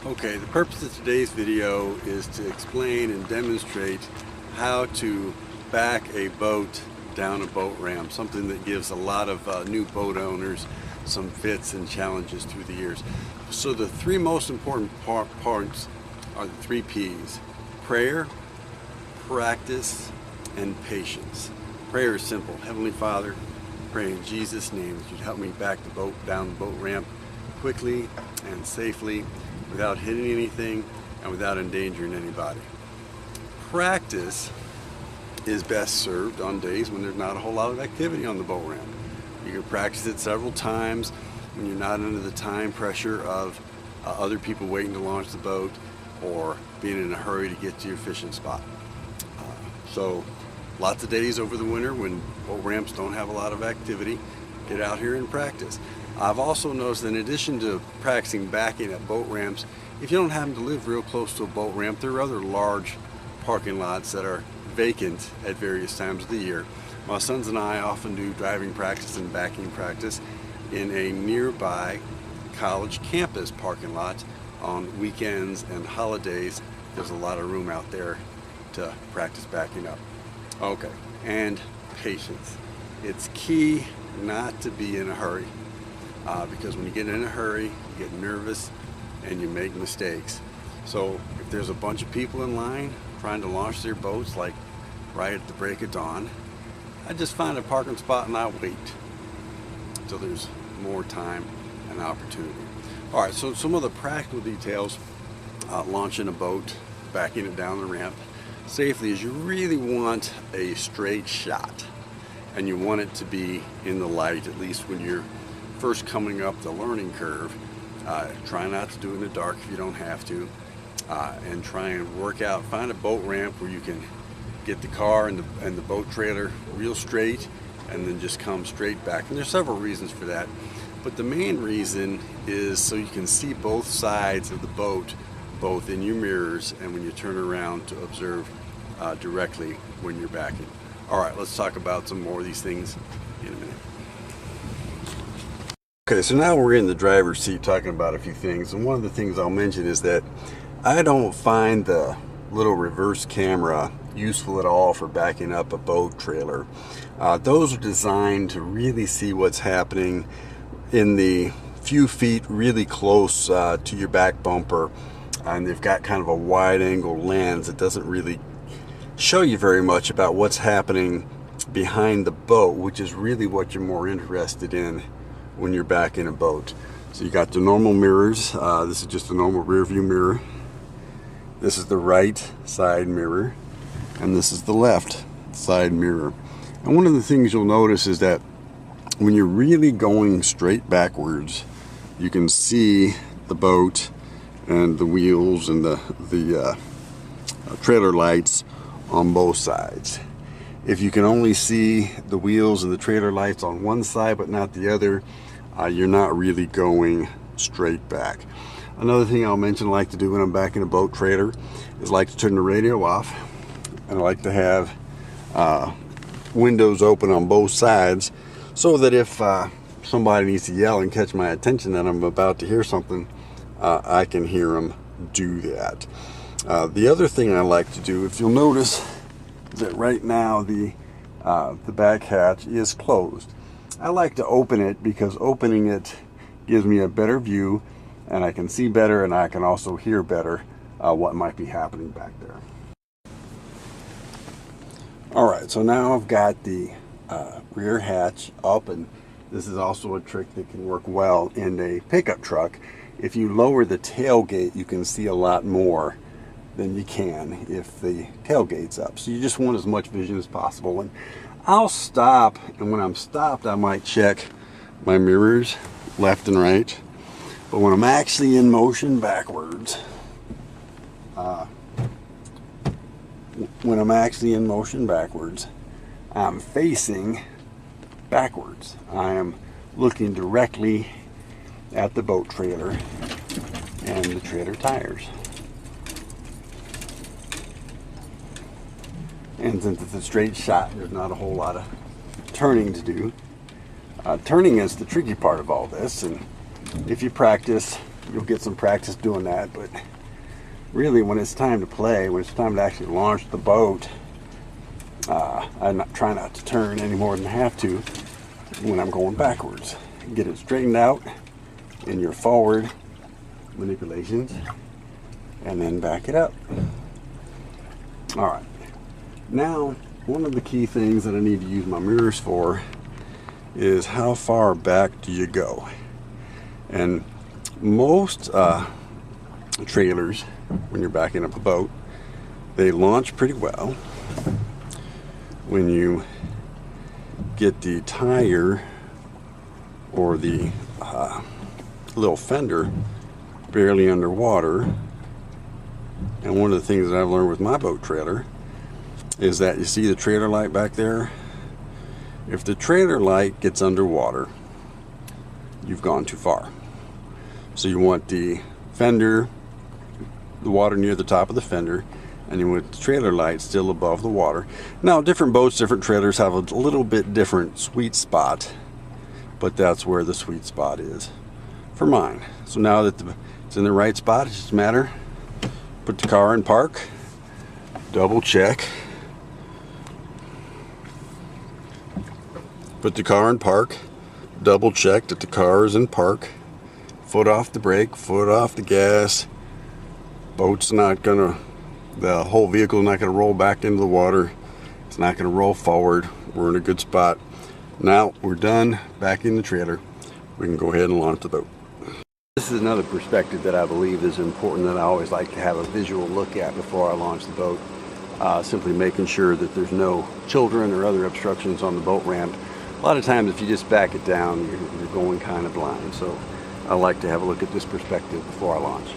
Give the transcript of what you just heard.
Okay, the purpose of today's video is to explain and demonstrate how to back a boat down a boat ramp, something that gives a lot of new boat owners some fits and challenges through the years. So the three most important parts are the three P's: prayer, practice, and patience. Prayer is simple. Heavenly Father, pray in Jesus' name that you'd help me back the boat down the boat ramp quickly and safely, without hitting anything and without endangering anybody. Practice is best served on days when there's not a whole lot of activity on the boat ramp. You can practice it several times when you're not under the time pressure of other people waiting to launch the boat or being in a hurry to get to your fishing spot. So lots of days over the winter when boat ramps don't have a lot of activity, get out here and practice. I've also noticed that in addition to practicing backing at boat ramps, if you don't happen to live real close to a boat ramp, there are other large parking lots that are vacant at various times of the year. My sons and I often do driving practice and backing practice in a nearby college campus parking lot on weekends and holidays. There's a lot of room out there to practice backing up. Okay, and patience. It's key not to be in a hurry. Because when you get in a hurry, you get nervous and you make mistakes. So if there's a bunch of people in line trying to launch their boats, like right at the break of dawn, I just find a parking spot and I wait until there's more time and opportunity. All right, so some of the practical details launching a boat, backing it down the ramp safely, is you really want a straight shot, and you want it to be in the light, at least when you're first coming up the learning curve. Try not to do it in the dark if you don't have to, and try and work out, find a boat ramp where you can get the car and the boat trailer real straight and then just come straight back. And there's several reasons for that, but the main reason is so you can see both sides of the boat, both in your mirrors and when you turn around to observe directly when you're backing. All right, let's talk about some more of these things in a minute. Okay, so now we're in the driver's seat talking about a few things, and one of the things I'll mention is that I don't find the little reverse camera useful at all for backing up a boat trailer. Those are designed to really see what's happening in the few feet really close to your back bumper, and they've got kind of a wide angle lens that doesn't really show you very much about what's happening behind the boat, which is really what you're more interested in when you're backing a boat. So you got the normal mirrors. This is just a normal rear view mirror. This is the right side mirror, and this is the left side mirror. And one of the things you'll notice is that when you're really going straight backwards, you can see the boat and the wheels and the trailer lights on both sides. If you can only see the wheels and the trailer lights on one side but not the other, you're not really going straight back. Another thing I'll mention I like to do when I'm backing a boat trailer is I like to turn the radio off, and I like to have windows open on both sides so that if somebody needs to yell and catch my attention that I'm about to hear something, I can hear them do that. The other thing I like to do, if you'll notice, is that right now the back hatch is closed. I like to open it because opening it gives me a better view, and I can see better, and I can also hear better what might be happening back there. All right, so now I've got the rear hatch up, and this is also a trick that can work well in a pickup truck. If you lower the tailgate, you can see a lot more than you can if the tailgate's up. So you just want as much vision as possible. And I'll stop, and when I'm stopped, I might check my mirrors left and right. But when I'm actually in motion backwards, I'm facing backwards. I am looking directly at the boat trailer and the trailer tires. And since it's a straight shot, there's not a whole lot of turning to do. Turning is the tricky part of all this, and if you practice you'll get some practice doing that. But really, when it's time to play, when it's time to actually launch the boat, I try not to turn any more than I have to when I'm going backwards. Get it straightened out in your forward manipulations, and then back it up. All right. Now, one of the key things that I need to use my mirrors for is how far back do you go? And most trailers, when you're backing up a boat, they launch pretty well. When you get the tire or the little fender barely underwater, and one of the things that I've learned with my boat trailer is that you see the trailer light back there? If the trailer light gets underwater, you've gone too far. So you want the fender, the water near the top of the fender, and you want the trailer light still above the water. Now, different boats, different trailers have a little bit different sweet spot, but that's where the sweet spot is for mine. So now that it's in the right spot, it's just a matter, put the car in park, double check, put the car in park, double check that the car is in park, foot off the brake, foot off the gas, boat's not gonna, the whole vehicle is not gonna roll back into the water, it's not gonna roll forward, we're in a good spot. Now we're done backing the trailer, we can go ahead and launch the boat. This is another perspective that I believe is important that I always like to have a visual look at before I launch the boat. Simply making sure that there's no children or other obstructions on the boat ramp. A lot of times if you just back it down, you're going kind of blind. So I like to have a look at this perspective before I launch.